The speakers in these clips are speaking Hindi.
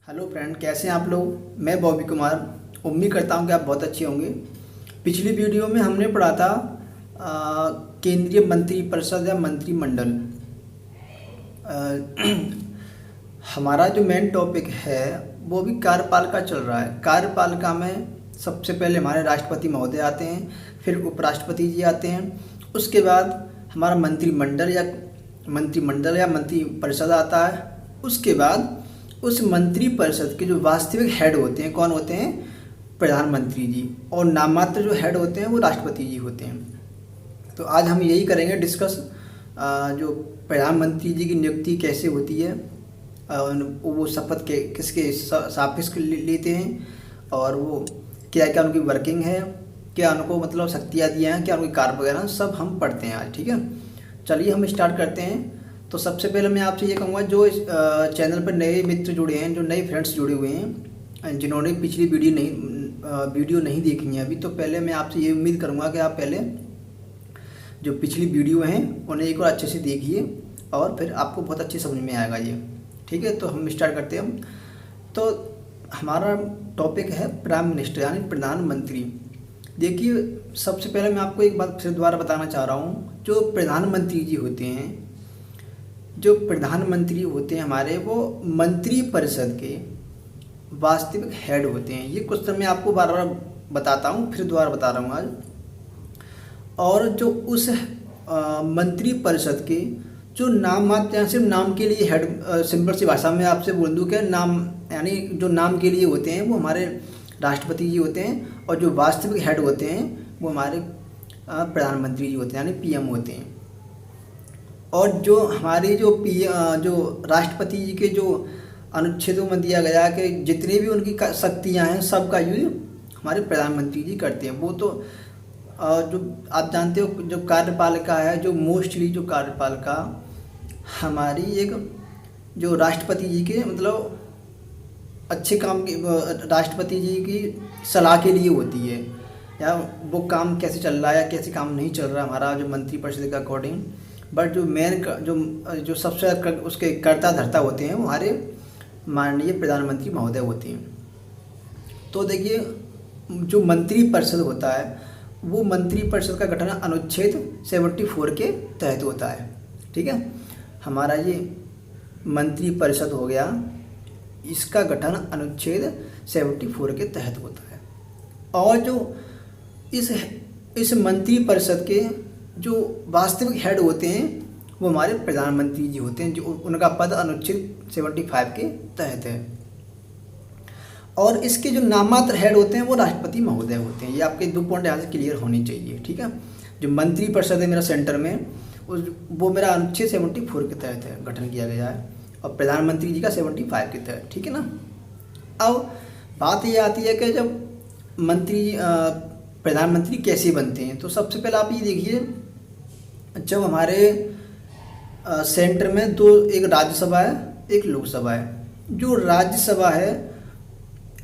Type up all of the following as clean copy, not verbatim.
हेलो फ्रेंड, कैसे हैं आप लोग। मैं बॉबी कुमार उम्मीद करता हूं कि आप बहुत अच्छे होंगे। पिछली वीडियो में हमने पढ़ा था केंद्रीय मंत्रिपरिषद या मंत्रिमंडल। हमारा जो मेन टॉपिक है वो भी कार्यपालिका चल रहा है। कार्यपालिका में सबसे पहले हमारे राष्ट्रपति महोदय आते हैं, फिर उपराष्ट्रपति जी आते हैं, उसके बाद हमारा मंत्रिमंडल या मंत्रिपरिषद आता है। उसके बाद उस मंत्रिपरिषद के जो वास्तविक हेड होते हैं कौन होते हैं? प्रधानमंत्री जी। और नाममात्र जो हेड होते हैं वो राष्ट्रपति जी होते हैं। तो आज हम यही करेंगे डिस्कस, जो प्रधानमंत्री जी की नियुक्ति कैसे होती है, वो शपथ के किसके सापेक्ष लेते हैं, और वो क्या क्या उनकी वर्किंग है, क्या उनको मतलब शक्तियाँ दिया हैं, क्या उनकी कार्य वगैरह सब हम पढ़ते हैं आज। ठीक है, चलिए हम स्टार्ट करते हैं। तो सबसे पहले मैं आपसे ये कहूँगा, जो इस चैनल पर नए मित्र जुड़े हैं, जो नए फ्रेंड्स जुड़े हुए हैं, जिन्होंने पिछली वीडियो नहीं देखी है अभी, तो पहले मैं आपसे ये उम्मीद करूँगा कि आप पहले जो पिछली वीडियो हैं उन्हें एक बार अच्छे से देखिए और फिर आपको बहुत अच्छे समझ में आएगा ये। ठीक है, तो हम स्टार्ट करते हैं। तो हमारा टॉपिक है प्राइम मिनिस्टर यानी प्रधानमंत्री। देखिए, सबसे पहले मैं आपको एक बात फिर दोबारा बताना चाह रहा हूँ। जो प्रधानमंत्री जी होते हैं, हमारे, वो मंत्रिपरिषद के वास्तविक हेड होते हैं। ये क्वेश्चन मैं आपको बार बार बताता हूँ, फिर दोबारा बता रहा हूँ आज। और जो उस मंत्रिपरिषद के जो नाम मात्र या सिर्फ नाम के लिए हेड, सिंपल सी भाषा में आपसे बोल दूँ कि नाम यानी जो नाम के लिए होते हैं वो हमारे राष्ट्रपति जी होते हैं, और जो वास्तविक हेड होते हैं वो हमारे प्रधानमंत्री जी होते हैं यानी पीएम होते हैं। और जो हमारी जो राष्ट्रपति जी के जो अनुच्छेदों में दिया गया कि जितनी भी उनकी शक्तियां हैं सबका यूज हमारे प्रधानमंत्री जी करते हैं। वो तो जो आप जानते हो, जो कार्यपालिका है, जो मोस्टली जो कार्यपालिका हमारी एक जो राष्ट्रपति जी के मतलब अच्छे काम की, राष्ट्रपति जी की सलाह के लिए होती है, या वो काम कैसे चल रहा है या कैसे काम नहीं चल रहा हमारा जो मंत्रिपरिषद के अकॉर्डिंग। बट जो मेन जो सबसे उसके कर्ता धर्ता होते हैं वो हमारे माननीय प्रधानमंत्री महोदय होते हैं। तो देखिए, जो मंत्रिपरिषद होता है वो मंत्रिपरिषद का गठन अनुच्छेद 74 के तहत होता है। ठीक है, हमारा ये मंत्रिपरिषद हो गया, इसका गठन अनुच्छेद 74 के तहत होता है। और जो इस मंत्रिपरिषद के जो वास्तविक हेड होते हैं वो हमारे प्रधानमंत्री जी होते हैं, जो उनका पद अनुच्छेद 75 के तहत है। और इसके जो नाममात्र हेड होते हैं वो राष्ट्रपति महोदय होते हैं। ये आपके 2 पॉइंट यहाँ से क्लियर होने चाहिए। ठीक है, जो मंत्रिपरिषद है मेरा सेंटर में, वो मेरा अनुच्छेद 74 के तहत है, गठन किया गया है, और प्रधानमंत्री जी का 75 के तहत। ठीक है ना। अब बात ये आती है कि जब प्रधानमंत्री कैसे बनते हैं, तो सबसे पहले आप ये देखिए, जब हमारे सेंटर में एक राज्यसभा है, एक लोकसभा है। जो राज्यसभा है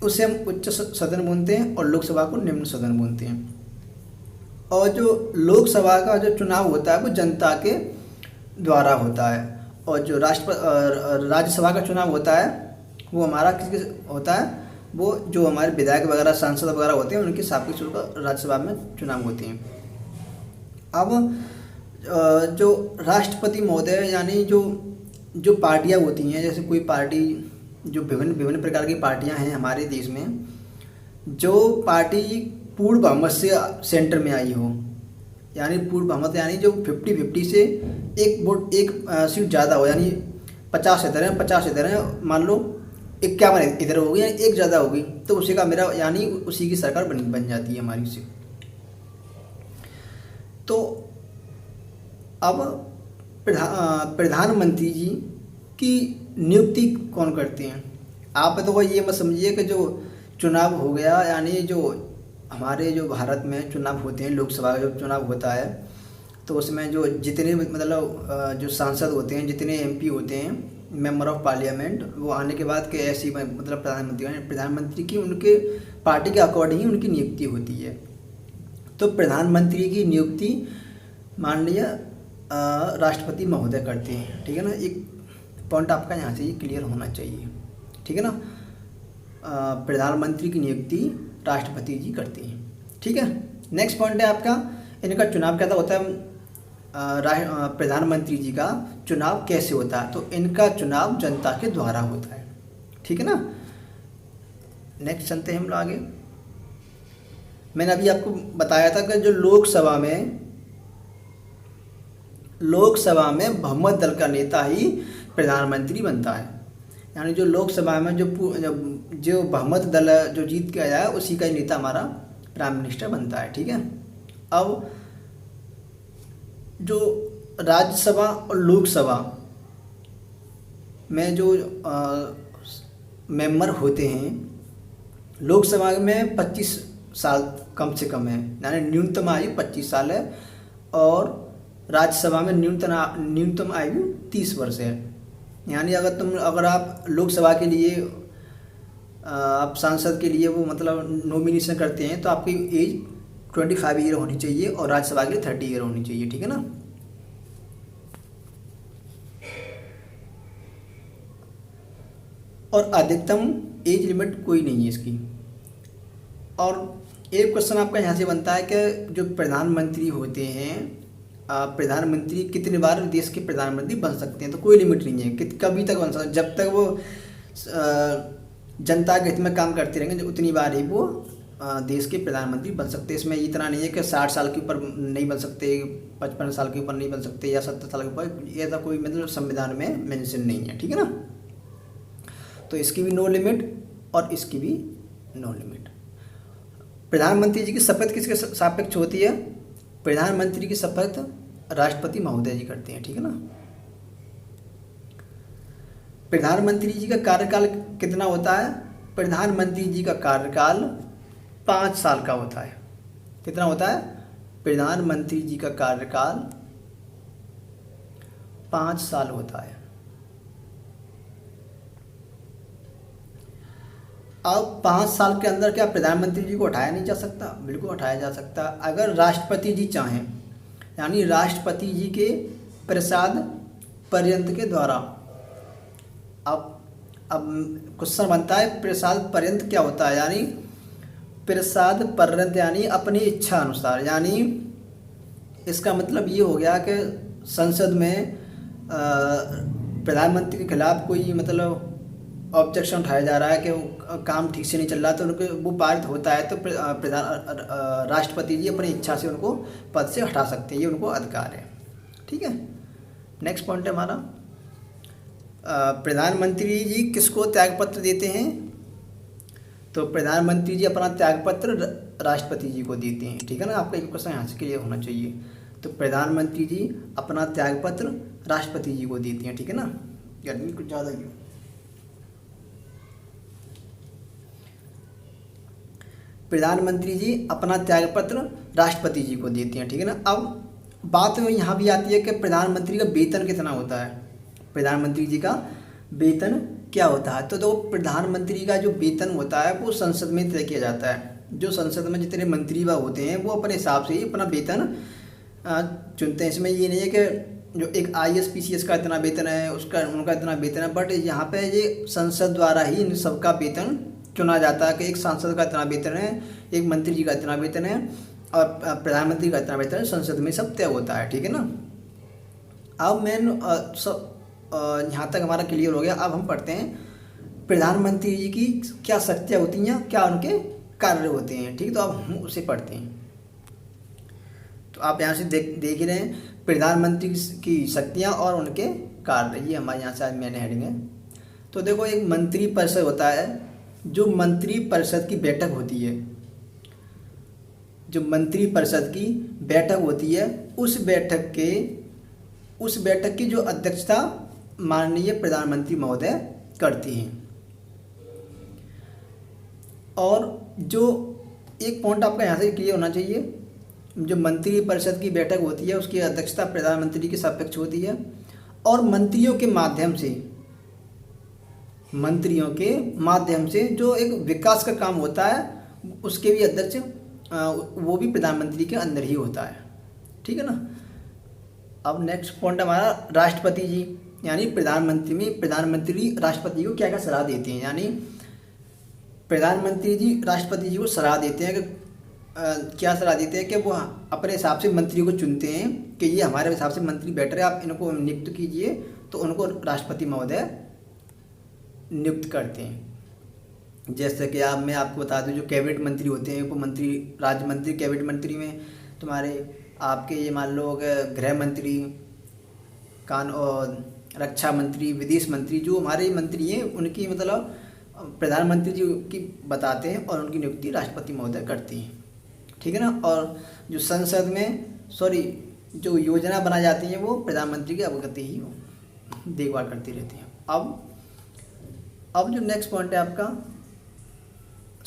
उसे हम उच्च सदन बोलते हैं और लोकसभा को निम्न सदन बोलते हैं। और जो लोकसभा का जो चुनाव होता है वो जनता के द्वारा होता है, और जो राज्यसभा का चुनाव होता है वो हमारा किसके होता है? वो जो हमारे विधायक वगैरह, सांसद वगैरह होते हैं उनके सापेक्ष राज्यसभा में चुनाव होते हैं। अब जो राष्ट्रपति महोदय यानी जो पार्टियां होती हैं, जैसे कोई पार्टी, जो विभिन्न प्रकार की पार्टियां हैं हमारे देश में, जो पार्टी पूर्ण बहुमत से सेंटर में आई हो, यानी पूर्ण बहुमत यानी जो 50-50 से एक सीट ज़्यादा हो, यानी 50 इधर हैं, मान लो 51 इधर होगी, यानी एक ज़्यादा होगी, तो उसी का मेरा यानी उसी की सरकार बन जाती है हमारी से। तो अब प्रधानमंत्री जी की नियुक्ति कौन करते हैं? आप तो ये मत समझिए कि जो चुनाव हो गया, यानी जो हमारे जो भारत में चुनाव होते हैं, लोकसभा का जो चुनाव होता है, तो उसमें जो जितने मतलब जो सांसद होते हैं, जितने एमपी होते हैं, मेंबर ऑफ पार्लियामेंट, वो आने के बाद के ऐसी मतलब प्रधानमंत्री की उनके पार्टी के अकॉर्डिंग ही उनकी नियुक्ति होती है। तो प्रधानमंत्री की नियुक्ति माननीय राष्ट्रपति महोदय करते हैं। ठीक है ना, एक पॉइंट आपका यहाँ से ये क्लियर होना चाहिए। ठीक है ना। प्रधानमंत्री की नियुक्ति राष्ट्रपति जी करते हैं। ठीक है। नेक्स्ट पॉइंट है आपका, इनका चुनाव कैसा होता है, प्रधानमंत्री जी का चुनाव कैसे होता है, तो इनका चुनाव जनता के द्वारा होता है। ठीक है ना। नेक्स्ट चलते हैं हम लोग आगे। मैंने अभी आपको बताया था कि जो लोकसभा में बहुमत दल का नेता ही प्रधानमंत्री बनता है। यानी जो लोकसभा में जो बहुमत दल जो जीत के आया है उसी का ही नेता हमारा प्राइम मिनिस्टर बनता है। ठीक है। अब जो राज्यसभा और लोकसभा में जो मेंबर होते हैं, लोकसभा में 25 साल कम से कम है, यानी न्यूनतम आयु 25 साल है, और राज्यसभा में न्यूनतम आयु 30 वर्ष है। यानी अगर आप लोकसभा के लिए आप सांसद के लिए वो मतलब नॉमिनेशन करते हैं तो आपकी एज 25 ईयर होनी चाहिए और राज्यसभा के लिए 30 ईयर होनी चाहिए। ठीक है ना। और अधिकतम एज लिमिट कोई नहीं है इसकी। और एक क्वेश्चन आपका यहाँ से बनता है कि जो प्रधानमंत्री होते हैं, प्रधानमंत्री कितने बार देश के प्रधानमंत्री बन सकते हैं, तो कोई लिमिट नहीं है कि कभी तक बन सकते, जब तक वो जनता के हित में काम करते रहेंगे उतनी बार ही वो देश के प्रधानमंत्री बन सकते हैं। इसमें इतना नहीं है कि 60 साल के ऊपर नहीं बन सकते, 55 साल के ऊपर नहीं बन सकते, या 70 साल के ऊपर, ऐसा कोई मतलब संविधान में मेंशन नहीं है। ठीक है ना। तो इसकी भी नो लिमिट और इसकी भी नो लिमिट। प्रधानमंत्री जी की शपथ किसके सापेक्ष होती है, प्रधानमंत्री की शपथ राष्ट्रपति महोदय जी करते हैं। ठीक है ना। प्रधानमंत्री जी का कार्यकाल कितना होता है, प्रधानमंत्री जी का कार्यकाल 5 साल का होता है। कितना होता है, प्रधानमंत्री जी का कार्यकाल 5 साल होता है। अब 5 साल के अंदर क्या प्रधानमंत्री जी को हटाया नहीं जा सकता, बिल्कुल हटाया जा सकता अगर राष्ट्रपति जी चाहें, यानी राष्ट्रपति जी के प्रसाद पर्यंत के द्वारा। अब क्वेश्चन बनता है प्रसाद पर्यंत क्या होता है, यानी प्रसाद पर्यंत यानी अपनी इच्छा अनुसार, यानी इसका मतलब ये हो गया कि संसद में प्रधानमंत्री के खिलाफ कोई मतलब ऑब्जेक्शन उठाया जा रहा है कि वो काम ठीक से नहीं चल रहा, तो उनको वो पारित होता है तो राष्ट्रपति जी अपनी इच्छा से उनको पद से हटा सकते हैं, ये उनको अधिकार है। ठीक है। नेक्स्ट पॉइंट है हमारा, प्रधानमंत्री जी किसको त्यागपत्र देते हैं, तो प्रधानमंत्री जी अपना त्यागपत्र राष्ट्रपति जी को देते हैं। ठीक है ना। आपका एक क्वेश्चन यहाँ से क्लियर होना चाहिए। तो प्रधानमंत्री जी अपना त्यागपत्र राष्ट्रपति जी को देते हैं। ठीक है ना। गर्मी कुछ ज़्यादा क्यों, प्रधानमंत्री जी अपना त्यागपत्र राष्ट्रपति जी को देते हैं। ठीक है ना। अब बात यहाँ भी आती है कि प्रधानमंत्री का वेतन कितना होता है, प्रधानमंत्री जी का वेतन क्या होता है, तो प्रधानमंत्री का जो वेतन होता है वो संसद में तय किया जाता है। जो संसद में जितने मंत्री वह होते हैं वो अपने हिसाब से ही अपना वेतन चुनते हैं। इसमें ये नहीं है कि जो एक IAS PCS का इतना वेतन है उनका इतना वेतन है, बट यहाँ पे ये संसद द्वारा ही इन सबका वेतन चुना जाता है कि एक सांसद का इतना वेतन है, एक मंत्री जी का इतना वेतन है और प्रधानमंत्री का इतना वेतन है, संसद में सब तय होता है। ठीक है ना। अब यहाँ तक हमारा क्लियर हो गया। अब हम पढ़ते हैं प्रधानमंत्री जी की क्या शक्तियाँ होती हैं, क्या उनके कार्य होते हैं। ठीक है। तो अब हम उसे पढ़ते हैं। तो आप यहाँ से देख ही रहे हैं प्रधानमंत्री की शक्तियाँ और उनके कार्य, ये हमारे यहाँ से आज मेन हेडिंग है। तो देखो एक मंत्री परिषद होता है, जो मंत्री परिषद की बैठक होती है, जो मंत्री परिषद की बैठक होती है उस बैठक की जो अध्यक्षता माननीय प्रधानमंत्री महोदय करती हैं। और जो एक पॉइंट आपका यहाँ से क्लियर होना चाहिए, जो मंत्री परिषद की बैठक होती है उसकी अध्यक्षता प्रधानमंत्री के सापेक्ष होती है और मंत्रियों के माध्यम से जो एक विकास का काम होता है उसके भी अध्यक्ष वो भी प्रधानमंत्री के अंदर ही होता है। ठीक है ना। अब नेक्स्ट पॉइंट हमारा राष्ट्रपति जी, यानी प्रधानमंत्री राष्ट्रपति को क्या क्या सलाह देते हैं, यानी प्रधानमंत्री जी राष्ट्रपति जी को सलाह देते हैं कि क्या सलाह देते हैं कि वो अपने हिसाब से मंत्री को चुनते हैं कि ये हमारे हिसाब से मंत्री बेटर है, आप इनको नियुक्त कीजिए, तो उनको राष्ट्रपति महोदय नियुक्त करते हैं। जैसे कि मैं आपको बता दूं, जो कैबिनेट मंत्री होते हैं, वो मंत्री, राज्य मंत्री, कैबिनेट मंत्री में तुम्हारे आपके ये मान लो गृह मंत्री, और रक्षा मंत्री, विदेश मंत्री, जो हमारे मंत्री हैं उनकी मतलब प्रधानमंत्री जी की बताते हैं और उनकी नियुक्ति राष्ट्रपति महोदय करती हैं, ठीक है ना। और जो संसद में जो योजना बनाई जाती हैं वो प्रधानमंत्री की अवगति ही देखभाल करती रहती हैं। अब जो नेक्स्ट पॉइंट है आपका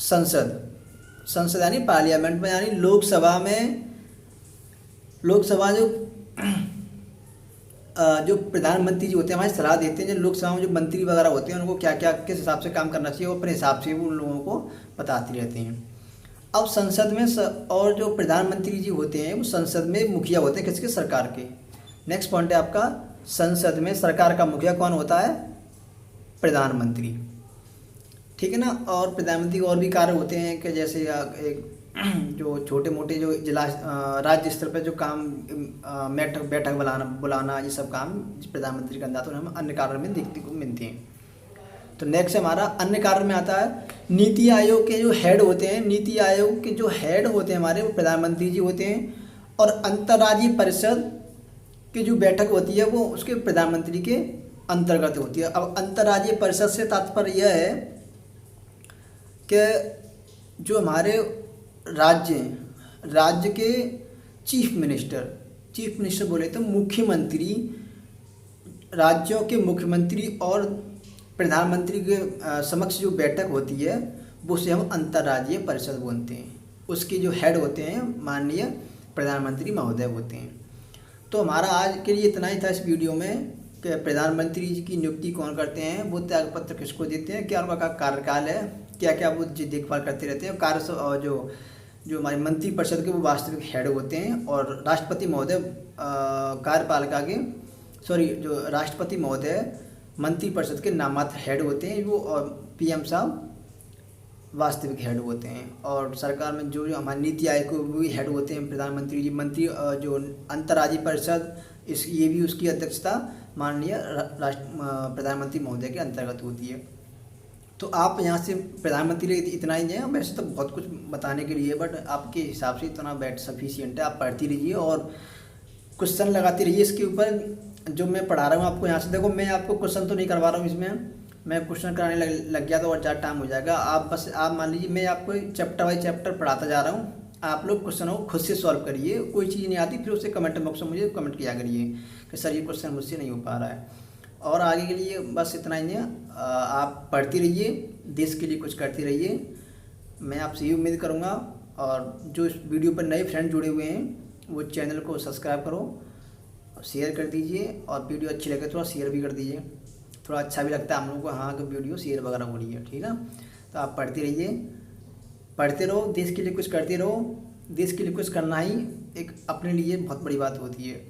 संसद यानी पार्लियामेंट में, यानी लोकसभा जो प्रधानमंत्री जी होते हैं हमारी सलाह देते हैं, जो लोकसभा में जो मंत्री वगैरह होते हैं उनको क्या क्या किस हिसाब से काम करना चाहिए वो अपने हिसाब से वो उन लोगों को बताती रहती हैं। अब संसद में और जो प्रधानमंत्री जी होते हैं वो संसद में मुखिया होते हैं किसके, सरकार के। नेक्स्ट पॉइंट है आपका संसद में सरकार का मुखिया कौन होता है, प्रधानमंत्री, ठीक है ना। और प्रधानमंत्री के और भी कार्य होते हैं कि जैसे एक जो छोटे मोटे जो जिला राज्य स्तर पर जो काम बैठक बुलाना ये सब काम प्रधानमंत्री का अंदर तो हम अन्य कार्य में देखने को मिलते हैं। तो नेक्स्ट हमारा अन्य कार्य में आता है नीति आयोग के जो हेड होते हैं, नीति आयोग के जो हेड होते हैं हमारे वो प्रधानमंत्री जी होते हैं। और अंतर्राज्यीय परिषद की जो बैठक होती है वो उसके प्रधानमंत्री के अंतर्गत होती है। अब अंतर्राज्यीय परिषद से तात्पर्य यह है कि जो हमारे राज्य के चीफ मिनिस्टर बोले तो मुख्यमंत्री, राज्यों के मुख्यमंत्री और प्रधानमंत्री के समक्ष जो बैठक होती है वो से हम अंतर्राज्यीय परिषद बोलते हैं। उसके जो हेड होते हैं माननीय प्रधानमंत्री महोदय होते हैं। तो हमारा आज के लिए इतना ही था इस वीडियो में कि प्रधानमंत्री जी की नियुक्ति कौन करते हैं, वो त्यागपत्र किसको देते हैं, क्या उनका कार्यकाल है, क्या क्या वो देखभाल करते रहते हैं। जो हमारे मंत्री परिषद के वो वास्तविक हेड होते हैं। और राष्ट्रपति महोदय कार्यपालिका के जो राष्ट्रपति महोदय मंत्री परिषद के नामात्र हेड होते हैं वो, और पीएम साहब वास्तविक हेड होते हैं। और सरकार में जो हमारे नीति आयोग के भी हेड होते हैं प्रधानमंत्री जी। मंत्री जो अंतर्राज्यीय परिषद ये भी उसकी अध्यक्षता माननीय प्रधानमंत्री महोदय के अंतर्गत होती है। तो आप यहाँ से प्रधानमंत्री लिए इतना ही है, वैसे तो बहुत कुछ बताने के लिए, बट आपके हिसाब से इतना सफिशिएंट है। आप पढ़ती रहिए और क्वेश्चन लगाते रहिए इसके ऊपर। जो मैं पढ़ा रहा हूँ आपको यहाँ से, देखो मैं आपको क्वेश्चन तो नहीं करवा रहा हूँ इसमें, मैं क्वेश्चन कराने लग गया तो और ज़्यादा टाइम हो जाएगा। आप मान लीजिए मैं आपको चैप्टर बाई चैप्टर पढ़ाता जा रहा हूँ, आप लोग क्वेश्चन को खुद से सॉल्व करिए। कोई चीज़ नहीं आती फिर उसे कमेंट बॉक्स में मुझे कमेंट किया करिए कि सर ये क्वेश्चन मुझसे नहीं हो पा रहा है। और आगे के लिए बस इतना ही है, आप पढ़ती रहिए, देश के लिए कुछ करती रहिए, मैं आपसे ये उम्मीद करूँगा। और जो इस वीडियो पर नए फ्रेंड जुड़े हुए हैं वो चैनल को सब्सक्राइब करो, शेयर कर दीजिए, और वीडियो अच्छी लगे थोड़ा शेयर भी कर दीजिए, थोड़ा अच्छा भी लगता है हम लोगों को, हाँ कि वीडियो शेयर वगैरह हो रही है, ठीक है। तो आप पढ़ते रहिए, पढ़ते रहो, देश के लिए कुछ करते रहो। देश के लिए कुछ करना ही एक अपने लिए बहुत बड़ी बात होती है,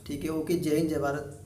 ठीक है। ओके, जय हिंद, जय भारत।